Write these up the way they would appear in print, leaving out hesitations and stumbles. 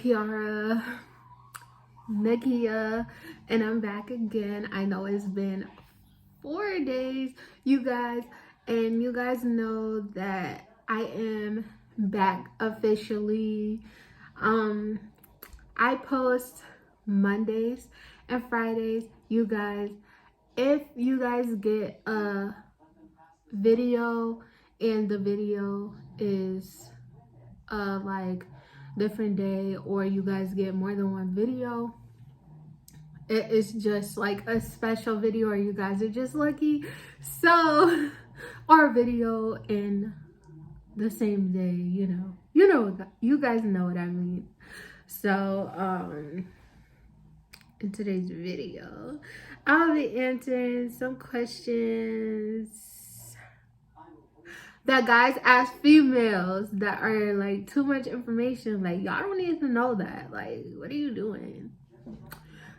Kiara, Nakia, and I'm back again. I know it's been 4 days, you guys, and you guys know that I am back officially. I post Mondays and Fridays. You guys, if you guys get a video and the video is like different day, or you guys get more than one video, it is just like a special video, or you guys are just lucky. So, or a video in the same day, you guys know what I mean. So in today's video, I'll be answering some questions that guys ask females that are like too much information. Like, y'all don't need to know that. Like, what are you doing?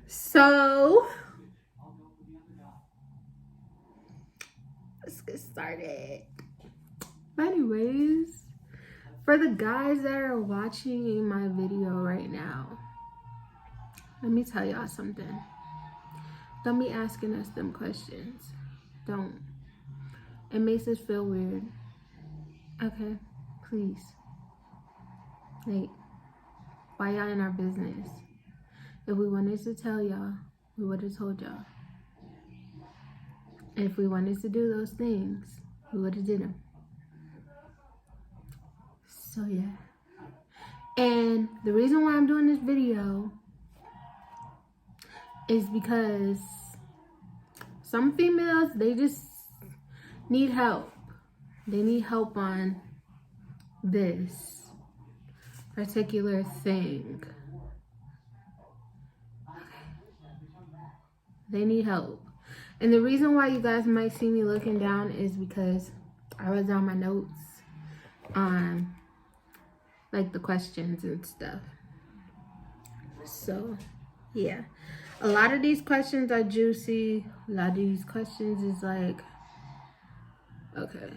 So let's get started. But anyways, for the guys that are watching my video right now, let me tell y'all something. Don't be asking us them questions. Don't. It makes us feel weird. Okay? Please. Like, why y'all in our business? If we wanted to tell y'all, we would have told y'all. And if we wanted to do those things, we would have did them. So yeah. And the reason why I'm doing this video is because some females, they just need help. They need help on this particular thing. They need help. And the reason why you guys might see me looking down is because I was on my notes on like the questions and stuff. So yeah, a lot of these questions are juicy. A lot of these questions is like, okay.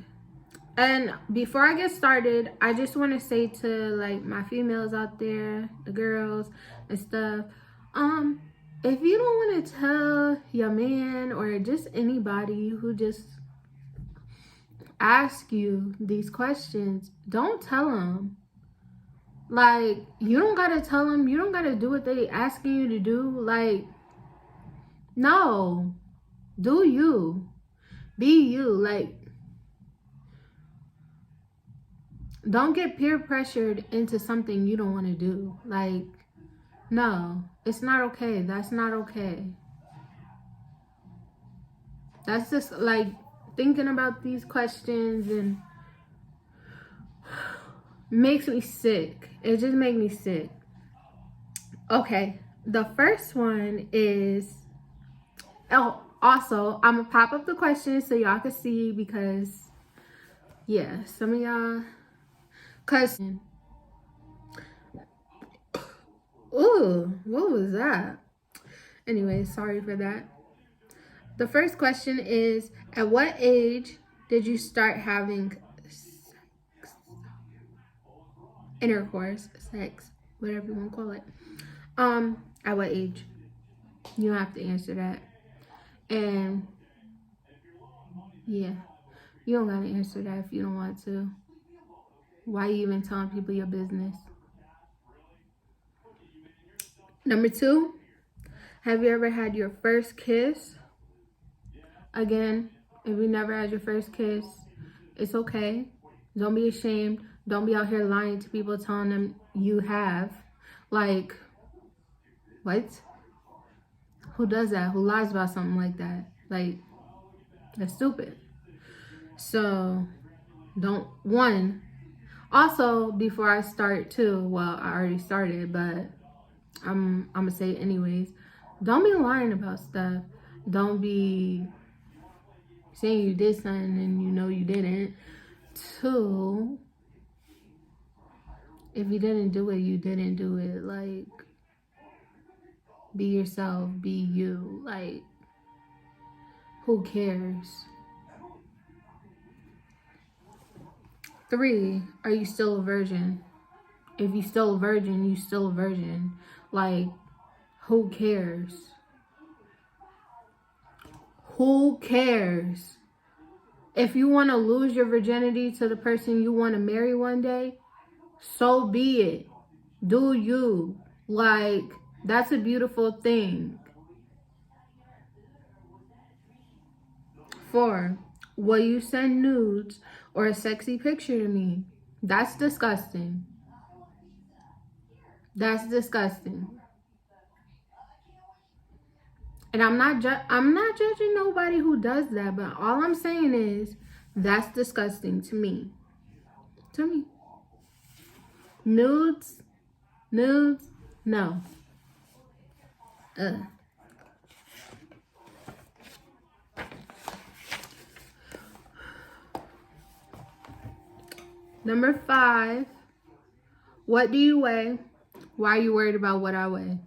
And before I get started, I just want to say to like my females out there, the girls and stuff, if you don't want to tell your man or just anybody who just ask you these questions, don't tell them. Like, you don't gotta tell them. You don't gotta do what they asking you to do. Like, no. Do you. Be you. Like, don't get peer pressured into something you don't want to do. Like, no. It's not okay. That's not okay. That's just like thinking about these questions and makes me sick. It just makes me sick. Okay, the first one is, oh, also, I'm gonna pop up the questions so y'all can see, because yeah, some of y'all, cause ooh, what was that? Anyway, sorry for that. The first question is, at what age did you start having intercourse, sex, whatever you want to call it? At what age? You don't have to answer that. And yeah, you don't gotta answer that if you don't want to. Why you even telling people your business? Number 2, have you ever had your first kiss? Again, if you never had your first kiss, it's okay. Don't be ashamed. Don't be out here lying to people, telling them you have. Like, what? Who does that? Who lies about something like that? Like, that's stupid. So, don't, one. Also, before I start too, well, I already started, but I'm gonna say it anyways. Don't be lying about stuff. Don't be saying you did something and you know you didn't. 2, if you didn't do it, you didn't do it. Like, be yourself, be you. Like, who cares? 3, are you still a virgin? If you still a virgin, you still a virgin. Like, who cares? Who cares? If you want to lose your virginity to the person you want to marry one day, so be it. Do you. Like, that's a beautiful thing. 4, will you send nudes or a sexy picture to me? That's disgusting. That's disgusting. And I'm not judging nobody who does that, but all I'm saying is that's disgusting to me. To me. Nudes, no. Number 5, what do you weigh? Why are you worried about what I weigh?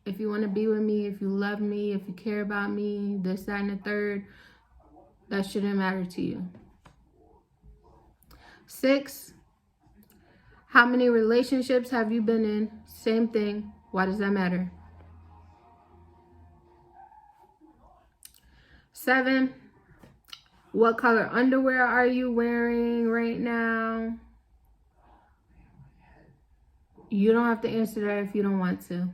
If you want to be with me, if you love me, if you care about me, this, that, and the third, that shouldn't matter to you. 6, how many relationships have you been in? Same thing. Why does that matter? 7, what color underwear are you wearing right now? You don't have to answer that if you don't want to.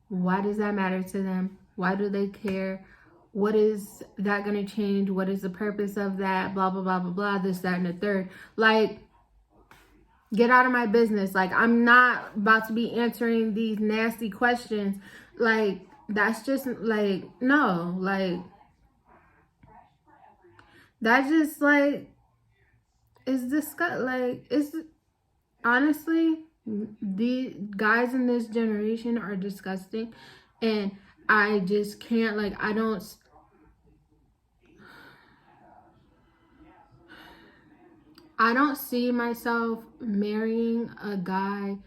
Why does that matter to them? Why do they care? What is that going to change? What is the purpose of that? Blah, blah, blah, blah, blah, this, that, and the third. Like, get out of my business. Like, I'm not about to be answering these nasty questions. Like, that's just, like, no. Like, that just, like, is disgusting. Like, it's, honestly, the guys in this generation are disgusting, and I just can't, like, I don't see myself marrying a guy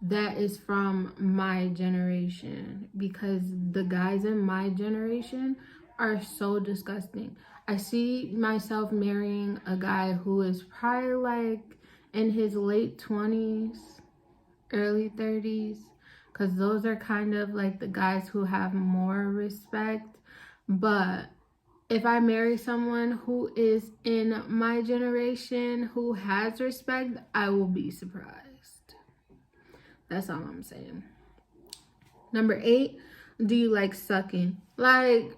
that is from my generation, because the guys in my generation are so disgusting. I see myself marrying a guy who is probably like in his late 20s, early 30s, because those are kind of like the guys who have more respect. But if I marry someone who is in my generation who has respect, I will be surprised. That's all I'm saying. Number 8, do you like sucking? Like,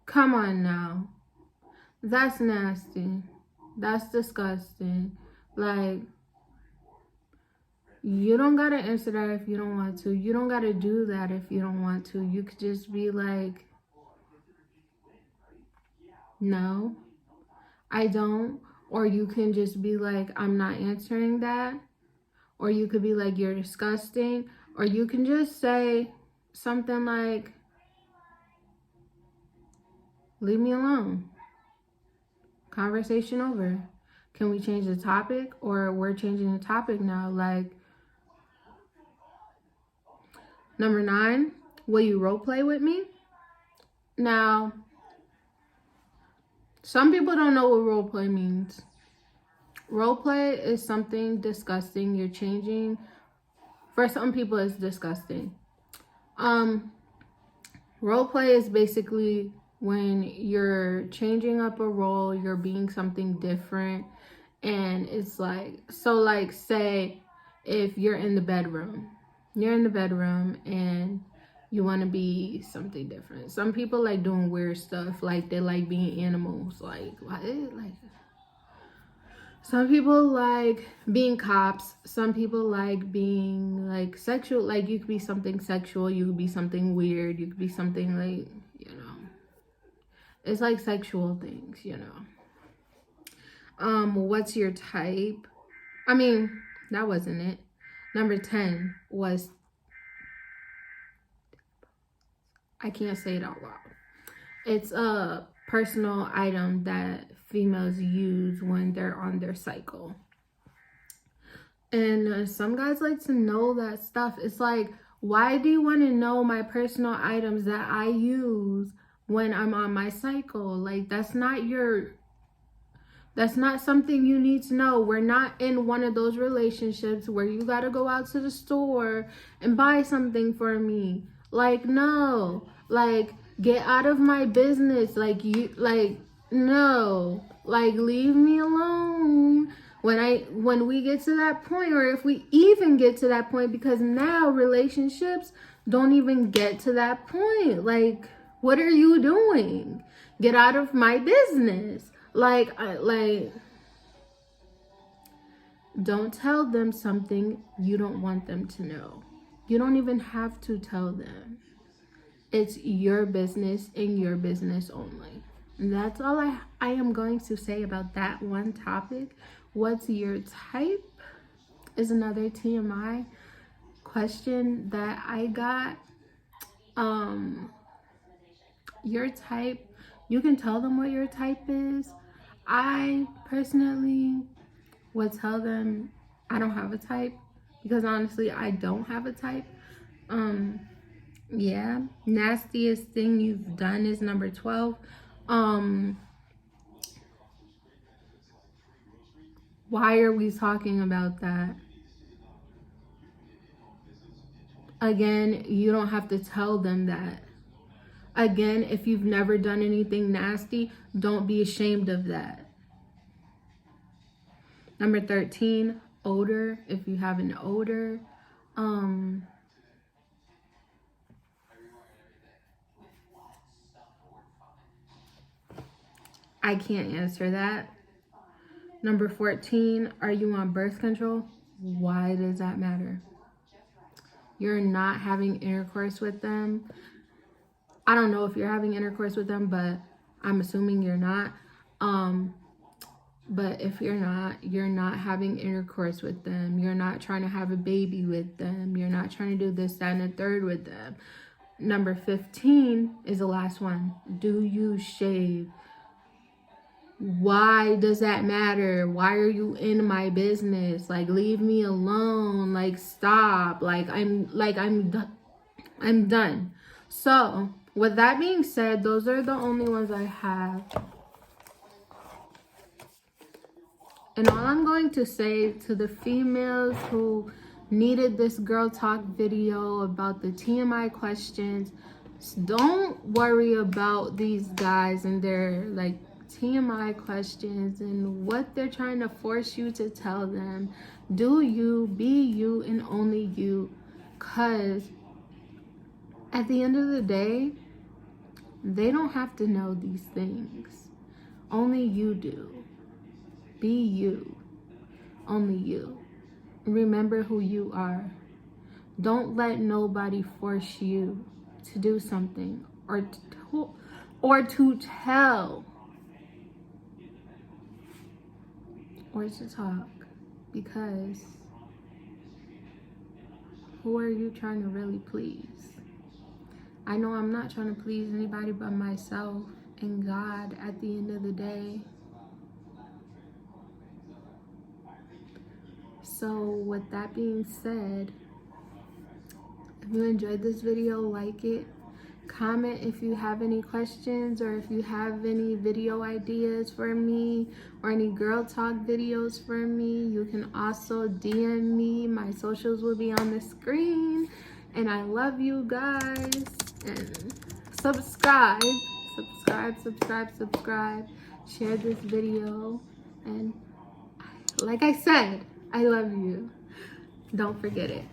come on now. That's nasty. That's disgusting. Like, you don't gotta answer that if you don't want to. You don't gotta do that if you don't want to. You could just be like, no, I don't. Or you can just be like, I'm not answering that. Or you could be like, you're disgusting. Or you can just say something like, leave me alone. Conversation over. Can we change the topic? Or we're changing the topic now. Like, number 9, will you role play with me? Now, some people don't know what role play means. Role play is something disgusting. You're changing. For some people, it's disgusting. Role play is basically when you're changing up a role, you're being something different, and it's like, so like, say if you're in the bedroom and you want to be something different. Some people like doing weird stuff, like they like being animals, like some people like being cops. Some people like being like sexual. Like, you could be something sexual. You could be something weird. You could be something like, you know. It's like sexual things, you know. What's your type? I mean, that wasn't it. Number 10 was, I can't say it out loud. It's a personal item that females use when they're on their cycle. And some guys like to know that stuff. It's like, why do you want to know my personal items that I use when I'm on my cycle? Like, that's not your That's not something you need to know. We're not in one of those relationships where you gotta go out to the store and buy something for me. Like, no. Like, get out of my business. Like, no. Like, leave me alone. When we get to that point, or if we even get to that point, because now relationships don't even get to that point. Like, what are you doing? Get out of my business. Like, don't tell them something you don't want them to know. You don't even have to tell them. It's your business and your business only. And that's all I am going to say about that one topic. What's your type is another TMI question that I got. Your type, you can tell them what your type is. I personally would tell them I don't have a type, because honestly I don't have a type. Yeah, nastiest thing you've done is number 12. Why are we talking about that? Again, you don't have to tell them that. Again, if you've never done anything nasty, don't be ashamed of that. Number 13, odor. If you have an odor, I can't answer that. Number 14, are you on birth control? Why does that matter? You're not having intercourse with them. I don't know if you're having intercourse with them, but I'm assuming you're not. But if you're not having intercourse with them. You're not trying to have a baby with them. You're not trying to do this, that, and the third with them. Number 15 is the last one. Do you shave? Why does that matter? Why are you in my business? Like, leave me alone. Like, stop. I'm done. So, with that being said, those are the only ones I have. And all I'm going to say to the females who needed this girl talk video about the TMI questions, don't worry about these guys and their like TMI questions and what they're trying to force you to tell them. Do you, be you, and only you. Cause at the end of the day, they don't have to know these things. Only you do. Be you. Only you. Remember who you are. Don't let nobody force you to do something or to tell or to talk, because who are you trying to really please? I know I'm not trying to please anybody but myself and God at the end of the day. So with that being said, if you enjoyed this video, like it. Comment if you have any questions, or if you have any video ideas for me, or any girl talk videos for me. You can also DM me. My socials will be on the screen. And I love you guys. And subscribe. Share this video. And like I said, I love you. Don't forget it.